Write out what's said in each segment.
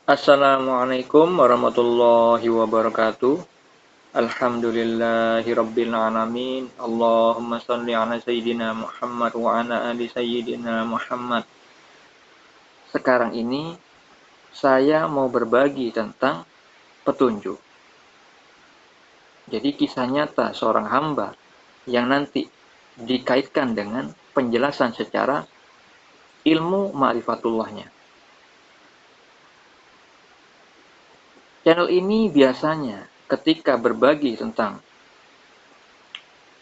Assalamualaikum warahmatullahi wabarakatuh. Alhamdulillahirabbil alamin. Allahumma shalli ala sayyidina Muhammad wa ala ali sayyidina Muhammad. Sekarang ini saya mau berbagi tentang petunjuk. Jadi kisah nyata seorang hamba yang nanti dikaitkan dengan penjelasan secara ilmu ma'rifatullahnya. Channel ini biasanya ketika berbagi tentang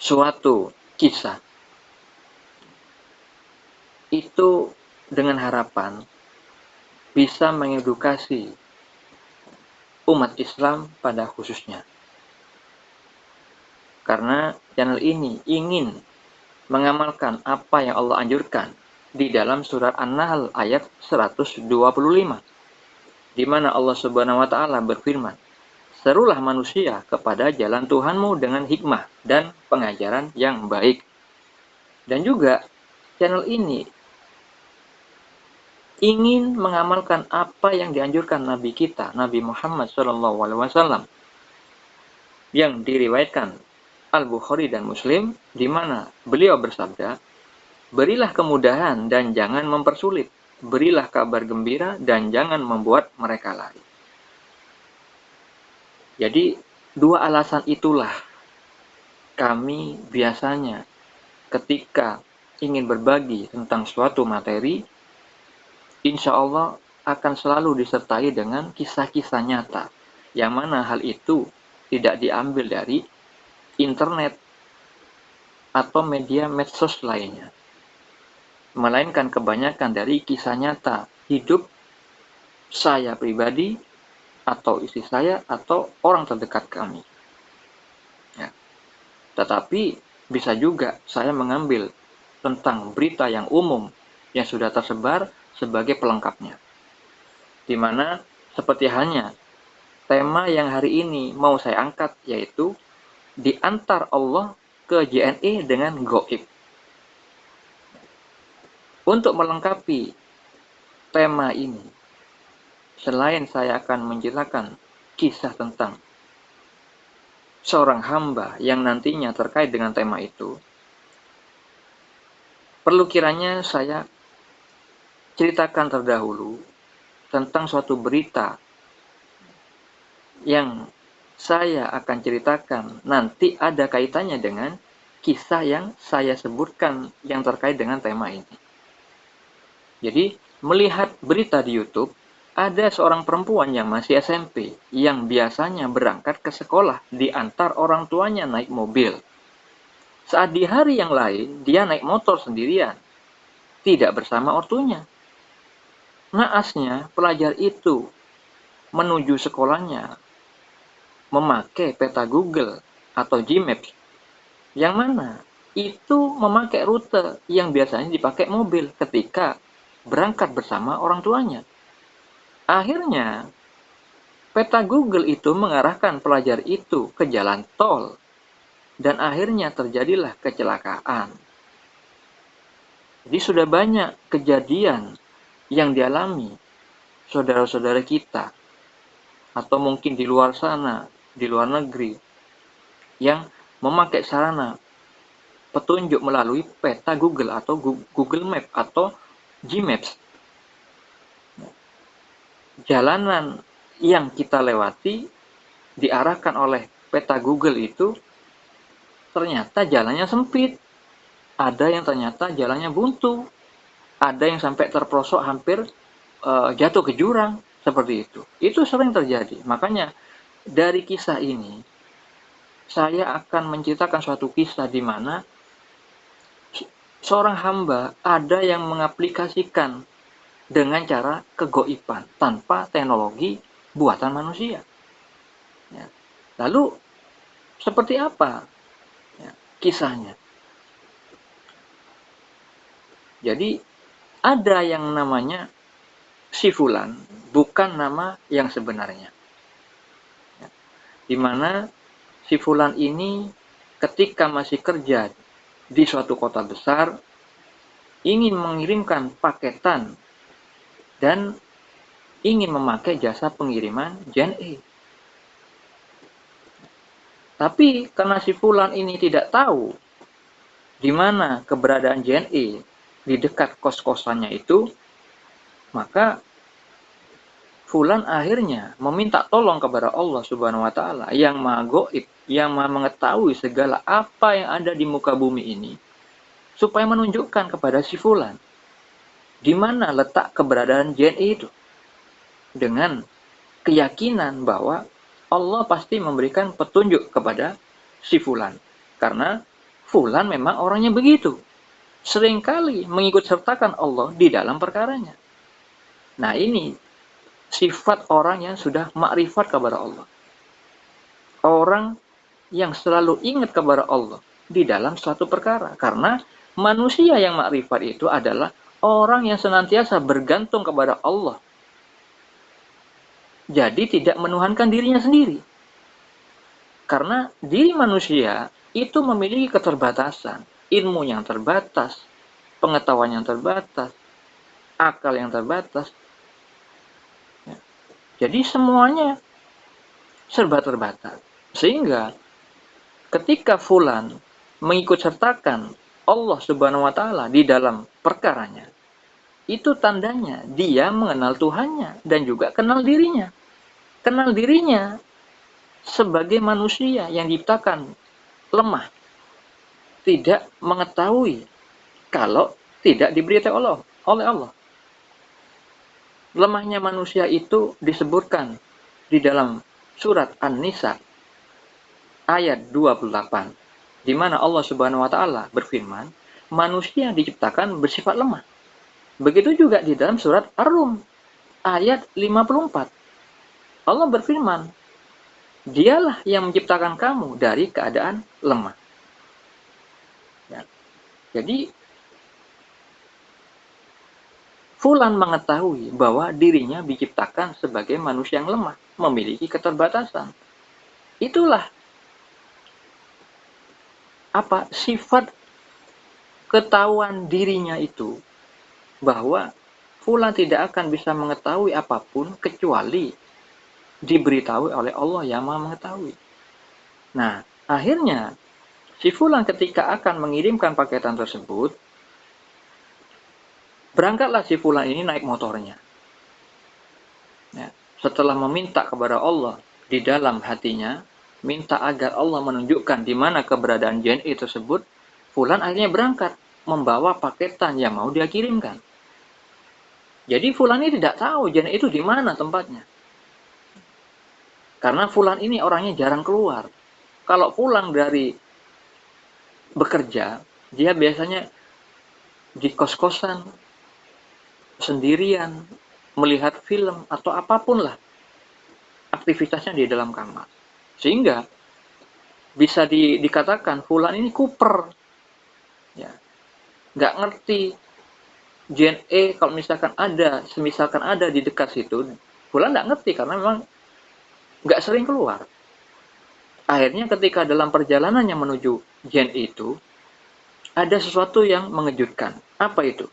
suatu kisah itu dengan harapan bisa mengedukasi umat Islam pada khususnya. Karena channel ini ingin mengamalkan apa yang Allah anjurkan di dalam surat An-Nahl ayat 125, di mana Allah Subhanahu wa taala berfirman, "Serulah manusia kepada jalan Tuhanmu dengan hikmah dan pengajaran yang baik." Dan juga channel ini ingin mengamalkan apa yang dianjurkan Nabi kita, Nabi Muhammad SAW, yang diriwayatkan Al-Bukhari dan Muslim, di mana beliau bersabda, "Berilah kemudahan dan jangan mempersulit, berilah kabar gembira dan jangan membuat mereka lari." Jadi, dua alasan itulah kami biasanya ketika ingin berbagi tentang suatu materi, insya Allah akan selalu disertai dengan kisah-kisah nyata, yang mana hal itu tidak diambil dari internet atau media medsos lainnya, melainkan kebanyakan dari kisah nyata hidup saya pribadi atau istri saya atau orang terdekat kami. Ya. Tetapi bisa juga saya mengambil tentang berita yang umum yang sudah tersebar sebagai pelengkapnya, di mana seperti hanya tema yang hari ini mau saya angkat, yaitu diantar Allah ke JNE dengan goib. Untuk melengkapi tema ini, selain saya akan menceritakan kisah tentang seorang hamba yang nantinya terkait dengan tema itu, perlu kiranya saya ceritakan terdahulu tentang suatu berita yang saya akan ceritakan nanti ada kaitannya dengan kisah yang saya sebutkan yang terkait dengan tema ini. Jadi, melihat berita di YouTube, ada seorang perempuan yang masih SMP yang biasanya berangkat ke sekolah diantar orang tuanya naik mobil. Saat di hari yang lain, dia naik motor sendirian, tidak bersama ortunya. Naasnya, pelajar itu menuju sekolahnya memakai peta Google atau Gmaps, yang mana itu memakai rute yang biasanya dipakai mobil ketika berangkat bersama orang tuanya. Akhirnya, peta Google itu mengarahkan pelajar itu ke jalan tol, dan akhirnya terjadilah kecelakaan. Jadi sudah banyak kejadian yang dialami saudara-saudara kita, atau mungkin di luar sana, di luar negeri, yang memakai sarana petunjuk melalui peta Google atau Google Map atau Gmaps. Jalanan yang kita lewati diarahkan oleh peta Google itu ternyata jalannya sempit, ada yang ternyata jalannya buntu, ada yang sampai terprosok hampir jatuh ke jurang, seperti itu. Itu sering terjadi. Makanya dari kisah ini saya akan menceritakan suatu kisah di mana seorang hamba ada yang mengaplikasikan dengan cara kegoiban tanpa teknologi buatan manusia. Ya. Lalu seperti apa ya, kisahnya? Jadi ada yang namanya si Fulan, bukan nama yang sebenarnya. Ya. Di mana si Fulan ini ketika masih kerja di suatu kota besar ingin mengirimkan paketan dan ingin memakai jasa pengiriman JNE. Tapi karena si fulan ini tidak tahu di mana keberadaan JNE di dekat kos-kosannya itu, maka fulan akhirnya meminta tolong kepada Allah Subhanahu wa taala yang Maha Gaib, yang Maha mengetahui segala apa yang ada di muka bumi ini, supaya menunjukkan kepada si fulan di mana letak keberadaan JNE itu, dengan keyakinan bahwa Allah pasti memberikan petunjuk kepada si fulan. Karena fulan memang orangnya begitu, seringkali mengikut sertakan Allah di dalam perkaranya. Nah, ini sifat orang yang sudah makrifat kepada Allah. Orang yang selalu ingat kepada Allah di dalam suatu perkara. Karena manusia yang makrifat itu adalah orang yang senantiasa bergantung kepada Allah. Jadi tidak menuhankan dirinya sendiri. Karena diri manusia itu memiliki keterbatasan, ilmu yang terbatas, pengetahuan yang terbatas, akal yang terbatas. Jadi semuanya serba terbatas. Sehingga ketika fulan mengikut sertakan Allah Subhanahu wa taala di dalam perkaranya, itu tandanya dia mengenal Tuhannya dan juga kenal dirinya. Kenal dirinya sebagai manusia yang diciptakan lemah, tidak mengetahui kalau tidak diberitahu oleh Allah. Lemahnya manusia itu disebutkan di dalam surat An-Nisa ayat 28, di mana Allah Subhanahu wa taala berfirman, manusia diciptakan bersifat lemah. Begitu juga di dalam surat Ar-Rum ayat 54. Allah berfirman, dialah yang menciptakan kamu dari keadaan lemah. Ya. Jadi, fulan mengetahui bahwa dirinya diciptakan sebagai manusia yang lemah, memiliki keterbatasan. Itulah sifat ketahuan dirinya itu, bahwa fulan tidak akan bisa mengetahui apapun kecuali diberitahu oleh Allah yang Maha mengetahui. Nah, akhirnya si fulan ketika akan mengirimkan paketan tersebut, berangkatlah si fulan ini naik motornya. Ya, setelah meminta kepada Allah di dalam hatinya, minta agar Allah menunjukkan di mana keberadaan JNE tersebut, fulan akhirnya berangkat membawa paketan yang mau dia kirimkan. Jadi fulan ini tidak tahu JNE itu di mana tempatnya. Karena fulan ini orangnya jarang keluar. Kalau pulang dari bekerja, dia biasanya di kos-kosan, sendirian, melihat film, atau apapun lah aktivitasnya di dalam kamar. Sehingga bisa dikatakan fulan ini kuper. Ya, nggak ngerti JNE kalau misalkan ada di dekat situ, fulan nggak ngerti karena memang nggak sering keluar. Akhirnya ketika dalam perjalanannya menuju JNE itu, ada sesuatu yang mengejutkan. Apa itu?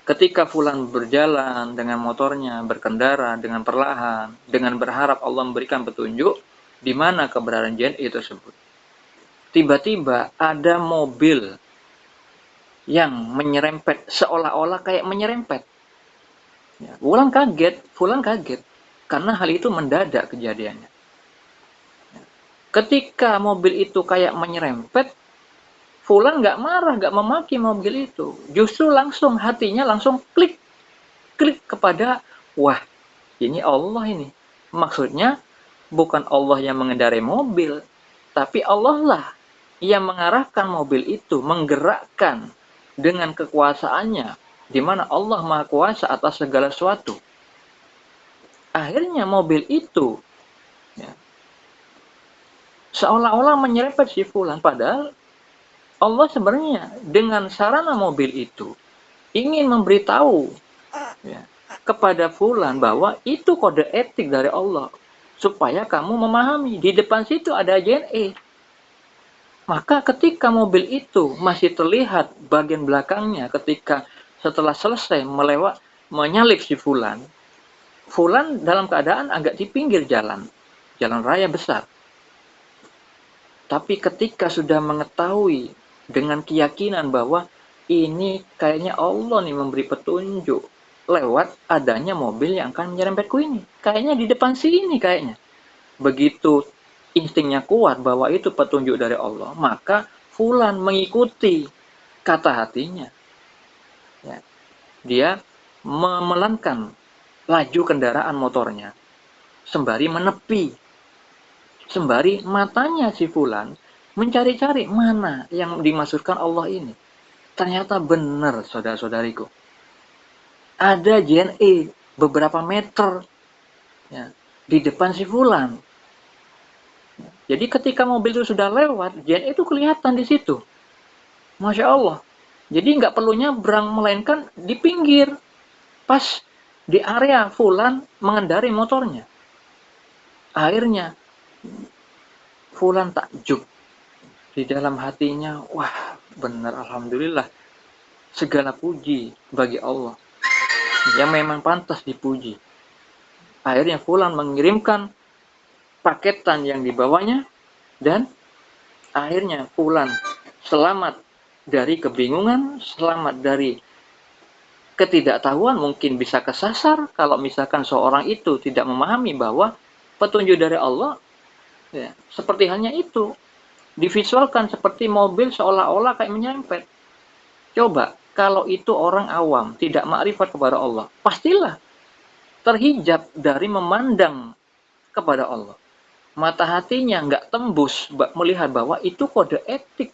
Ketika fulan berjalan dengan motornya, berkendara dengan perlahan, dengan berharap Allah memberikan petunjuk di mana keberadaan JNE tersebut. Tiba-tiba ada mobil yang menyerempet, seolah-olah kayak menyerempet. Ya, fulan kaget, karena hal itu mendadak kejadiannya. Ketika mobil itu kayak menyerempet, fulan nggak marah, nggak memaki mobil itu. Justru langsung hatinya langsung klik kepada, wah, ini Allah ini. Maksudnya bukan Allah yang mengendarai mobil, tapi Allah lah yang mengarahkan mobil itu, menggerakkan dengan kekuasaannya, di mana Allah Maha Kuasa atas segala sesuatu. Akhirnya mobil itu ya, seolah-olah menyerempet si fulan, padahal Allah sebenarnya dengan sarana mobil itu ingin memberitahu ya, kepada fulan bahwa itu kode etik dari Allah, supaya kamu memahami di depan situ ada JNE. Maka ketika mobil itu masih terlihat bagian belakangnya, ketika setelah selesai menyalip si fulan, Fulan dalam keadaan agak di pinggir jalan raya besar. Tapi ketika sudah mengetahui dengan keyakinan bahwa ini kayaknya Allah nih memberi petunjuk lewat adanya mobil yang akan menyerempetku ini. Kayaknya di depan sini kayaknya. Begitu instingnya kuat bahwa itu petunjuk dari Allah, maka fulan mengikuti kata hatinya. Ya. Dia memelankan laju kendaraan motornya sembari menepi, sembari matanya si fulan mencari-cari mana yang dimaksudkan Allah ini. Ternyata benar, saudara-saudariku. Ada JNE beberapa meter ya, di depan si fulan. Jadi ketika mobil itu sudah lewat, JNE itu kelihatan di situ. Masya Allah. Jadi nggak perlu nyebrang, melainkan di pinggir. Pas di area fulan mengendari motornya. Akhirnya fulan takjub. Di dalam hatinya, wah benar alhamdulillah. Segala puji bagi Allah. Yang memang pantas dipuji. Akhirnya fulan mengirimkan paketan yang dibawanya dan akhirnya fulan selamat dari kebingungan, selamat dari ketidaktahuan, mungkin bisa kesasar kalau misalkan seorang itu tidak memahami bahwa petunjuk dari Allah ya, seperti halnya itu divisualkan seperti mobil seolah-olah kayak menyerempet. Coba kalau itu orang awam tidak makrifat kepada Allah, pastilah terhijab dari memandang kepada Allah. Mata hatinya nggak tembus melihat bahwa itu kode etik,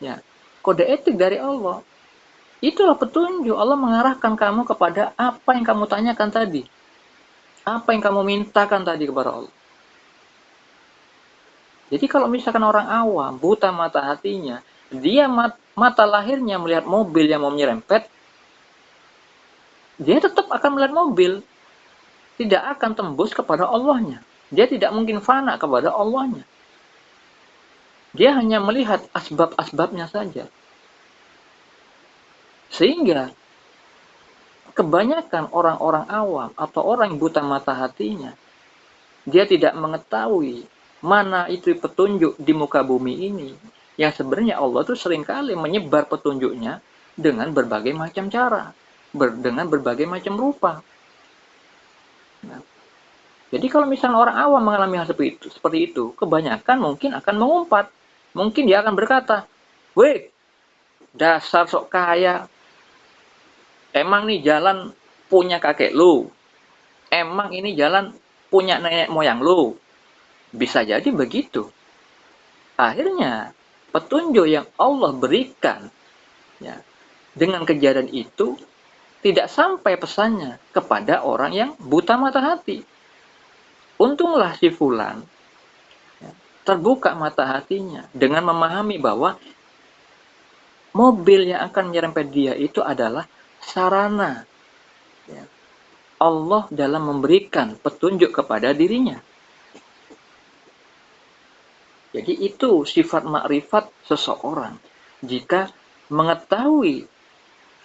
ya, kode etik dari Allah. Itulah petunjuk. Allah mengarahkan kamu kepada apa yang kamu tanyakan tadi, apa yang kamu mintakan tadi kepada Allah. Jadi kalau misalkan orang awam, buta mata hatinya, dia mata lahirnya melihat mobil yang mau menyerempet, dia tetap akan melihat mobil, tidak akan tembus kepada Allahnya. Dia tidak mungkin fana kepada Allahnya. Dia hanya melihat asbab-asbabnya saja. Sehingga kebanyakan orang-orang awam atau orang yang buta mata hatinya, dia tidak mengetahui mana itu petunjuk di muka bumi ini. Yang sebenarnya Allah tuh seringkali menyebar petunjuknya dengan berbagai macam cara, dengan berbagai macam rupa. Nah, jadi kalau misalnya orang awam mengalami hal seperti itu, kebanyakan mungkin akan mengumpat. Mungkin dia akan berkata, "Weh, dasar sok kaya. Emang nih jalan punya kakek lu? Emang ini jalan punya nenek moyang lu?" Bisa jadi begitu. Akhirnya, petunjuk yang Allah berikan ya, dengan kejadian itu tidak sampai pesannya kepada orang yang buta mata hati. Untunglah si fulan ya, terbuka mata hatinya dengan memahami bahwa mobil yang akan menyerempet dia itu adalah sarana ya, Allah dalam memberikan petunjuk kepada dirinya. Jadi itu sifat makrifat seseorang. Jika mengetahui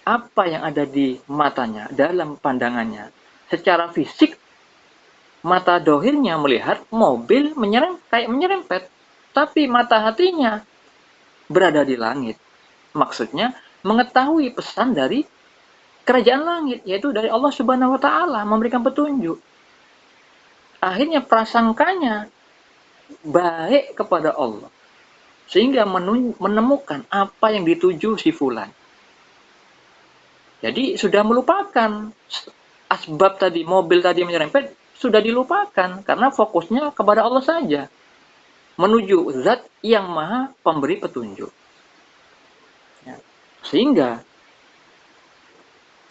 apa yang ada di matanya, dalam pandangannya, secara fisik, mata dohirnya melihat mobil kayak menyerempet. Tapi mata hatinya berada di langit. Maksudnya mengetahui pesan dari kerajaan langit, yaitu dari Allah Subhanahu wa Ta'ala, memberikan petunjuk. Akhirnya prasangkanya baik kepada Allah, sehingga menemukan apa yang dituju si fulan. Jadi sudah melupakan asbab tadi, mobil tadi menyerempet, sudah dilupakan karena fokusnya kepada Allah saja, menuju zat yang maha pemberi petunjuk ya. Sehingga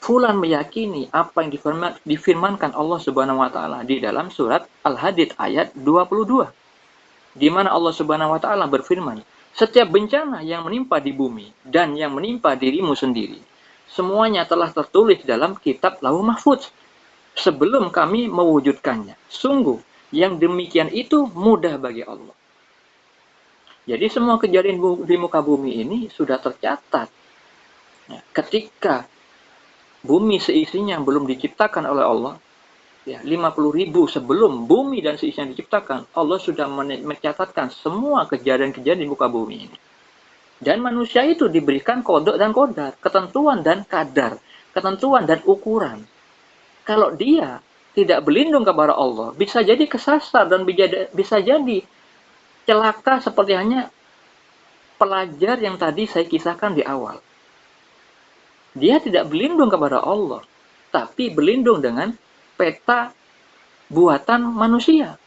fulan meyakini apa yang difirmankan Allah Subhanahu wa Ta'ala di dalam surat Al-Hadid ayat 22, di mana Allah Subhanahu wa Ta'ala berfirman, "Setiap bencana yang menimpa di bumi dan yang menimpa dirimu sendiri, semuanya telah tertulis dalam kitab Lauh Mahfuz sebelum kami mewujudkannya. Sungguh, yang demikian itu mudah bagi Allah." Jadi semua kejadian di muka bumi ini sudah tercatat. Ketika bumi seisinya belum diciptakan oleh Allah, Ya, 50.000 sebelum bumi dan seisinya diciptakan, Allah sudah mencatatkan semua kejadian-kejadian di muka bumi ini. Dan manusia itu diberikan kodok dan kodar, ketentuan dan kadar, ketentuan dan ukuran. Kalau dia tidak berlindung kepada Allah, bisa jadi kesasar dan bisa jadi celaka seperti hanya pelajar yang tadi saya kisahkan di awal. Dia tidak berlindung kepada Allah, tapi berlindung dengan peta buatan manusia.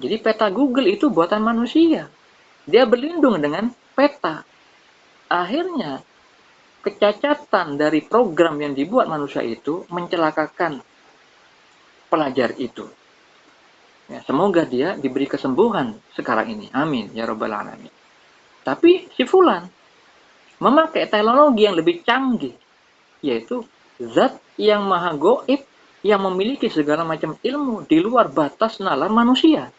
Jadi peta Google itu buatan manusia. Dia berlindung dengan peta. Akhirnya, kecacatan dari program yang dibuat manusia itu mencelakakan pelajar itu. Ya, semoga dia diberi kesembuhan sekarang ini. Amin. Ya Rabbal Alamin. Tapi si Fulan memakai teknologi yang lebih canggih, yaitu zat yang maha goib, yang memiliki segala macam ilmu di luar batas nalar manusia.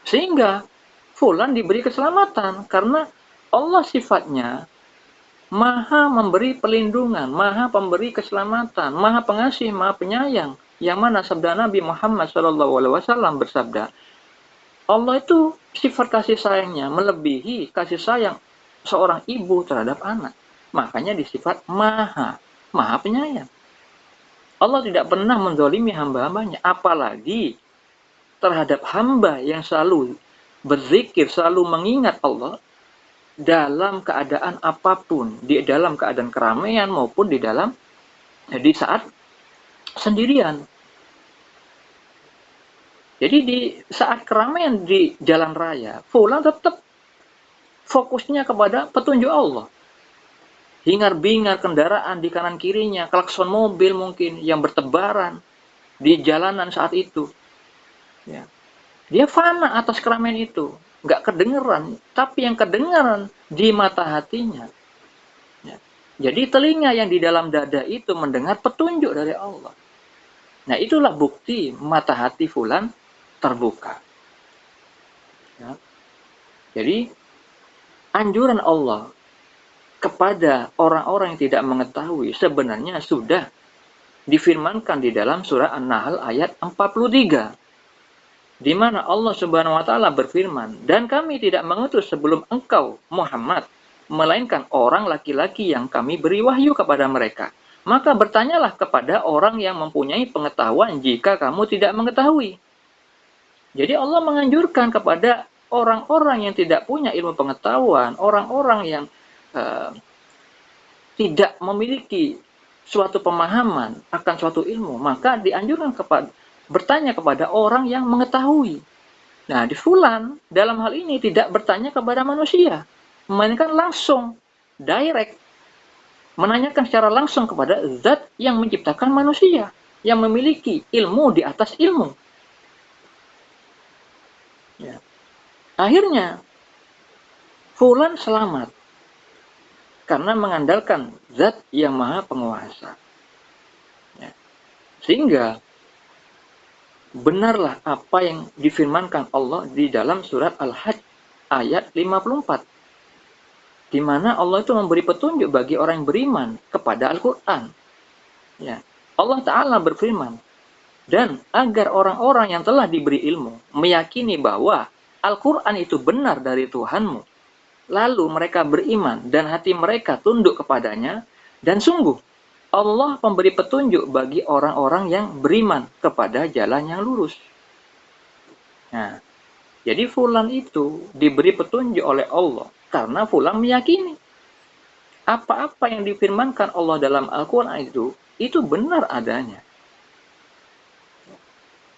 Sehingga Fulan diberi keselamatan karena Allah sifatnya maha memberi perlindungan, maha pemberi keselamatan, maha pengasih, maha penyayang. Yang mana sabda Nabi Muhammad SAW bersabda, Allah itu sifat kasih sayangnya melebihi kasih sayang seorang ibu terhadap anak. Makanya disifat maha penyayang. Allah tidak pernah menzalimi hamba-hambanya, apalagi terhadap hamba yang selalu berzikir, selalu mengingat Allah dalam keadaan apapun, di dalam keadaan keramaian maupun di saat sendirian. Jadi di saat keramaian di jalan raya, Fulan tetap fokusnya kepada petunjuk Allah. Hingar-bingar kendaraan di kanan kirinya, klakson mobil mungkin yang bertebaran di jalanan saat itu. Ya. Dia fana atas keramaian itu, nggak kedengeran, tapi yang kedengeran di mata hatinya. Ya. Jadi telinga yang di dalam dada itu mendengar petunjuk dari Allah. Nah, itulah bukti mata hati Fulan terbuka. Ya. Jadi anjuran Allah kepada orang-orang yang tidak mengetahui sebenarnya sudah difirmankan di dalam surah An-Nahl ayat 43. Di mana Allah Subhanahu wa taala berfirman, "Dan kami tidak mengutus sebelum engkau Muhammad, melainkan orang laki-laki yang kami beri wahyu kepada mereka. Maka bertanyalah kepada orang yang mempunyai pengetahuan jika kamu tidak mengetahui." Jadi Allah menganjurkan kepada orang-orang yang tidak punya ilmu pengetahuan, orang-orang yang tidak memiliki suatu pemahaman akan suatu ilmu, maka dianjurkan bertanya kepada orang yang mengetahui. Nah, di Fulan dalam hal ini tidak bertanya kepada manusia, melainkan langsung, direct, menanyakan secara langsung kepada zat yang menciptakan manusia, yang memiliki ilmu di atas ilmu. Ya. Akhirnya, Fulan selamat karena mengandalkan zat yang maha penguasa. Ya. Sehingga benarlah apa yang difirmankan Allah di dalam surat Al-Hajj ayat 54. Di mana Allah itu memberi petunjuk bagi orang yang beriman kepada Al-Quran. Ya. Allah Ta'ala berfirman, dan agar orang-orang yang telah diberi ilmu meyakini bahwa Al-Quran itu benar dari Tuhanmu, lalu mereka beriman dan hati mereka tunduk kepadanya, dan sungguh Allah memberi petunjuk bagi orang-orang yang beriman kepada jalan yang lurus. Nah, jadi Fulan itu diberi petunjuk oleh Allah karena Fulan meyakini apa-apa yang difirmankan Allah dalam Al-Quran itu benar adanya.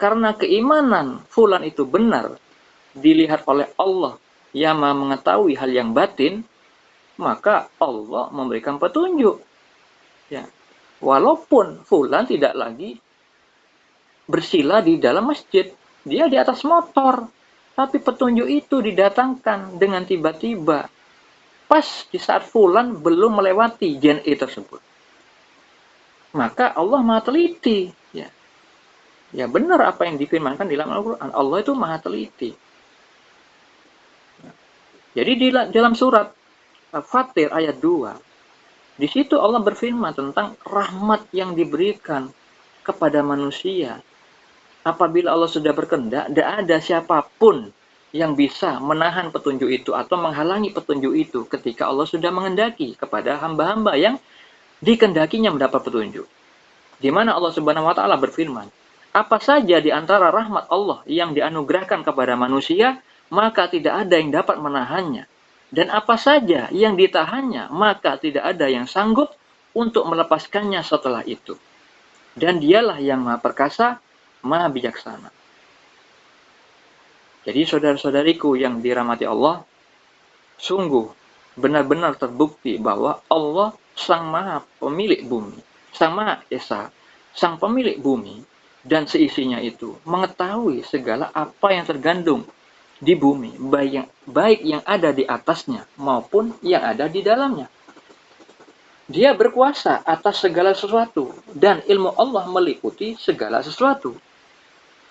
Karena keimanan Fulan itu benar dilihat oleh Allah yang maha mengetahui hal yang batin, maka Allah memberikan petunjuk. Ya. Walaupun Fulan tidak lagi bersila di dalam masjid, dia di atas motor, tapi petunjuk itu didatangkan dengan tiba-tiba, pas di saat Fulan belum melewati JNE tersebut. Maka Allah maha teliti. Ya benar apa yang difirmankan di dalam Al-Quran. Allah itu maha teliti. Jadi di dalam surat Fatir ayat 2, di situ Allah berfirman tentang rahmat yang diberikan kepada manusia. Apabila Allah sudah berkehendak, tidak ada siapapun yang bisa menahan petunjuk itu atau menghalangi petunjuk itu ketika Allah sudah menghendaki kepada hamba-hamba yang dikehendakinya mendapat petunjuk. Di mana Allah Subhanahu wa taala berfirman, "Apa saja di antara rahmat Allah yang dianugerahkan kepada manusia, maka tidak ada yang dapat menahannya. Dan apa saja yang ditahannya, maka tidak ada yang sanggup untuk melepaskannya setelah itu. Dan dialah yang Maha Perkasa, Maha Bijaksana." Jadi saudara-saudariku yang dirahmati Allah, sungguh benar-benar terbukti bahwa Allah Sang Maha Pemilik bumi, Sang Maha Esa, Sang Pemilik bumi dan seisinya itu mengetahui segala apa yang tergandung di bumi, baik yang ada di atasnya maupun yang ada di dalamnya. Dia berkuasa atas segala sesuatu dan ilmu Allah meliputi segala sesuatu.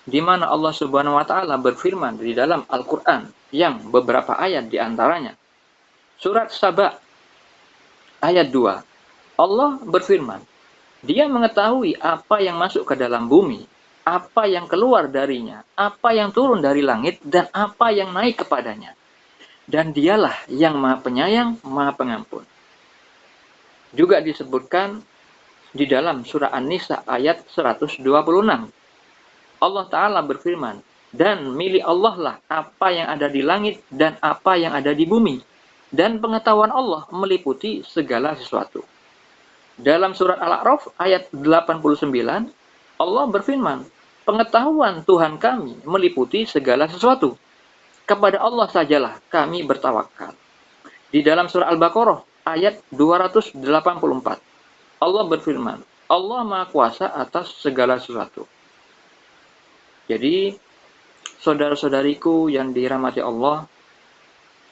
Di mana Allah Subhanahu wa taala berfirman di dalam Al-Qur'an yang beberapa ayat di antaranya. Surat Saba ayat 2. Allah berfirman, Dia mengetahui apa yang masuk ke dalam bumi, apa yang keluar darinya, apa yang turun dari langit, dan apa yang naik kepadanya. Dan dialah yang Maha Penyayang, Maha Pengampun. Juga disebutkan di dalam surah An-Nisa ayat 126. Allah Ta'ala berfirman, dan milik Allah lah apa yang ada di langit dan apa yang ada di bumi. Dan pengetahuan Allah meliputi segala sesuatu. Dalam surat Al-A'raf ayat 89, Allah berfirman, pengetahuan Tuhan kami meliputi segala sesuatu. Kepada Allah sajalah kami bertawakal. Di dalam surah Al-Baqarah ayat 284, Allah berfirman, Allah Maha Kuasa atas segala sesuatu. Jadi, saudara-saudariku yang dirahmati Allah,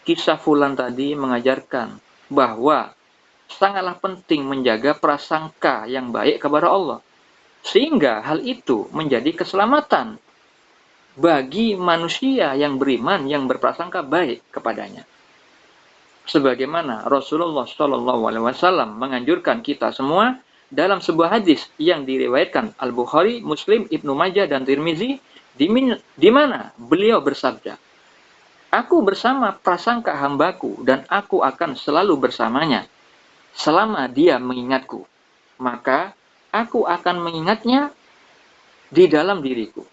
kisah Fulan tadi mengajarkan bahwa sangatlah penting menjaga prasangka yang baik kepada Allah. Sehingga hal itu menjadi keselamatan bagi manusia yang beriman, yang berprasangka baik kepadanya. Sebagaimana Rasulullah SAW menganjurkan kita semua dalam sebuah hadis yang diriwayatkan Al-Bukhari, Muslim, Ibnu Majah, dan Tirmizi, di mana beliau bersabda, Aku bersama prasangka hambaku dan aku akan selalu bersamanya selama dia mengingatku. Maka aku akan mengingatnya di dalam diriku.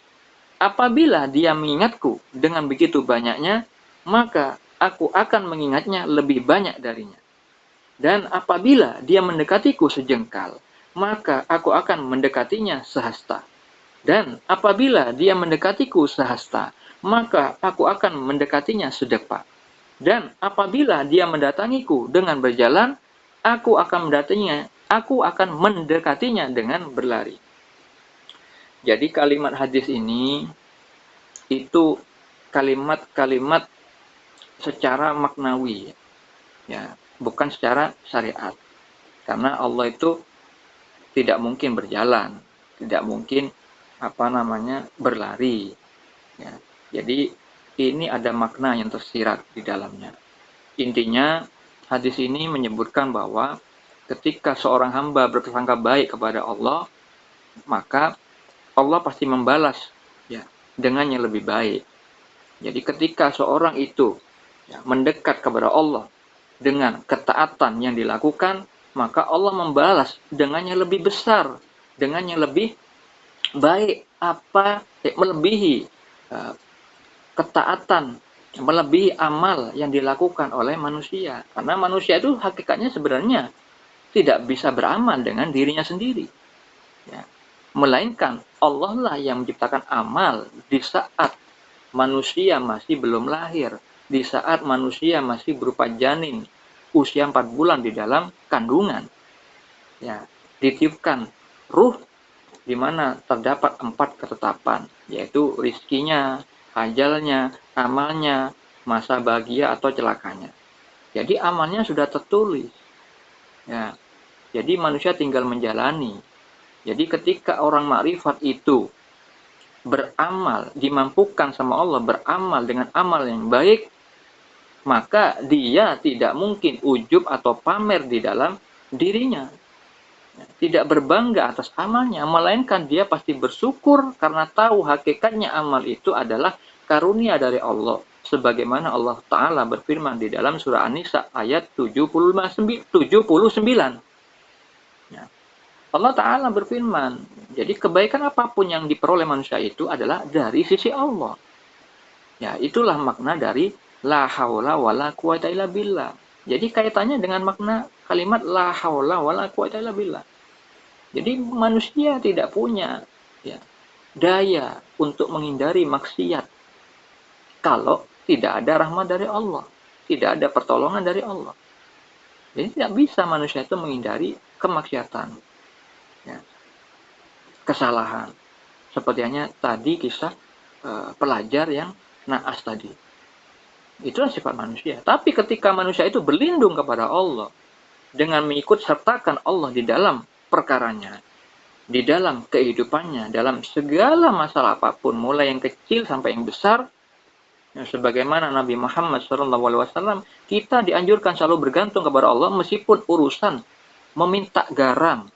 Apabila dia mengingatku dengan begitu banyaknya, maka aku akan mengingatnya lebih banyak darinya. Dan apabila dia mendekatiku sejengkal, maka aku akan mendekatinya sehasta. Dan apabila dia mendekatiku sehasta, maka aku akan mendekatinya sedepak. Dan apabila dia mendatangiku dengan berjalan, aku akan mendekatinya dengan berlari. Jadi kalimat hadis ini itu kalimat-kalimat secara maknawi, ya, bukan secara syariat. Karena Allah itu tidak mungkin berjalan, tidak mungkin berlari. Ya. Jadi ini ada makna yang tersirat di dalamnya. Intinya hadis ini menyebutkan bahwa ketika seorang hamba berprasangka baik kepada Allah, maka Allah pasti membalas ya dengan yang lebih baik. Jadi ketika seorang itu mendekat kepada Allah dengan ketaatan yang dilakukan, maka Allah membalas dengan yang lebih besar, dengan yang lebih baik, melebihi ketaatan, melebihi amal yang dilakukan oleh manusia. Karena manusia itu hakikatnya sebenarnya tidak bisa beramal dengan dirinya sendiri. Ya. Melainkan Allah lah yang menciptakan amal di saat manusia masih belum lahir, di saat manusia masih berupa janin, usia 4 bulan di dalam kandungan. Ya, ditiupkan ruh di mana terdapat 4 ketetapan, yaitu rizkinya, ajalnya, amalnya, masa bahagia atau celakanya. Jadi amalnya sudah tertulis. Ya, jadi manusia tinggal menjalani. Jadi ketika orang makrifat itu beramal, dimampukan sama Allah beramal dengan amal yang baik, maka dia tidak mungkin ujub atau pamer di dalam dirinya. Tidak berbangga atas amalnya, melainkan dia pasti bersyukur karena tahu hakikatnya amal itu adalah karunia dari Allah. Sebagaimana Allah Ta'ala berfirman di dalam surah An-Nisa ayat 79. Ya. Allah Ta'ala berfirman, jadi kebaikan apapun yang diperoleh manusia itu adalah dari sisi Allah. Ya, itulah makna dari la haula wala quwata illa billah. Jadi kaitannya dengan makna kalimat la haula wala quwata illa billah. Jadi manusia tidak punya ya, daya untuk menghindari maksiat kalau tidak ada rahmat dari Allah, tidak ada pertolongan dari Allah. Jadi tidak bisa manusia itu menghindari kemaksiatan, ya, kesalahan. Seperti hanya tadi kisah pelajar yang naas tadi. Itulah sifat manusia. Tapi ketika manusia itu berlindung kepada Allah dengan mengikut sertakan Allah di dalam perkaranya, di dalam kehidupannya, dalam segala masalah apapun, mulai yang kecil sampai yang besar, sebagaimana Nabi Muhammad SAW, kita dianjurkan selalu bergantung kepada Allah meskipun urusan meminta garam,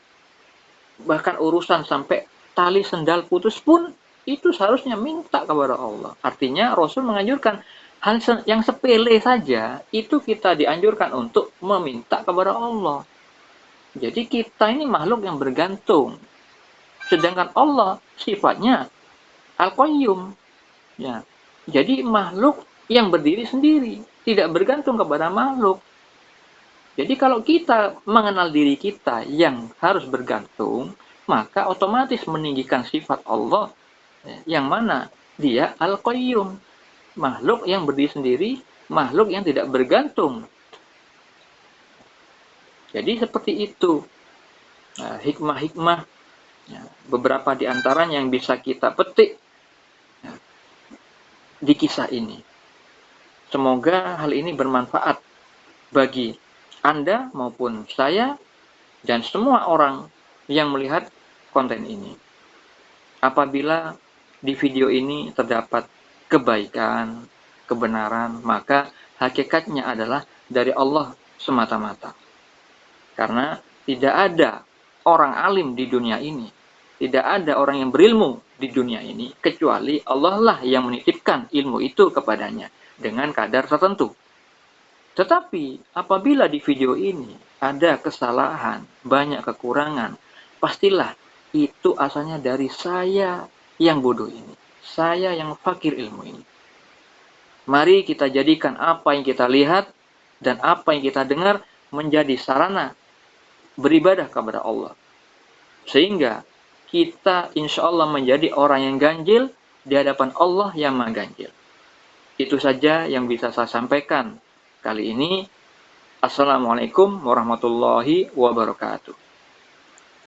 bahkan urusan sampai tali sendal putus pun, itu seharusnya minta kepada Allah. Artinya Rasul menganjurkan hal yang sepele saja, itu kita dianjurkan untuk meminta kepada Allah. Jadi kita ini makhluk yang bergantung. Sedangkan Allah sifatnya Al-Qayyum. Ya. Jadi makhluk yang berdiri sendiri, tidak bergantung kepada makhluk. Jadi kalau kita mengenal diri kita yang harus bergantung, maka otomatis meninggikan sifat Allah yang mana dia Al-Qayyum, makhluk yang berdiri sendiri, makhluk yang tidak bergantung. Jadi seperti itu. Nah, hikmah-hikmah beberapa di antaranya yang bisa kita petik di kisah ini. Semoga hal ini bermanfaat bagi Anda maupun saya dan semua orang yang melihat konten ini. Apabila di video ini terdapat kebaikan, kebenaran, maka hakikatnya adalah dari Allah semata-mata. Karena tidak ada orang alim di dunia ini, tidak ada orang yang berilmu di dunia ini, kecuali Allah lah yang menitipkan ilmu itu kepadanya dengan kadar tertentu. Tetapi apabila di video ini ada kesalahan, banyak kekurangan, pastilah itu asalnya dari saya yang bodoh ini, saya yang fakir ilmu ini. Mari kita jadikan apa yang kita lihat dan apa yang kita dengar menjadi sarana beribadah kepada Allah. Sehingga kita insya Allah menjadi orang yang ganjil di hadapan Allah yang maha ganjil. Itu saja yang bisa saya sampaikan kali ini. Assalamualaikum warahmatullahi wabarakatuh.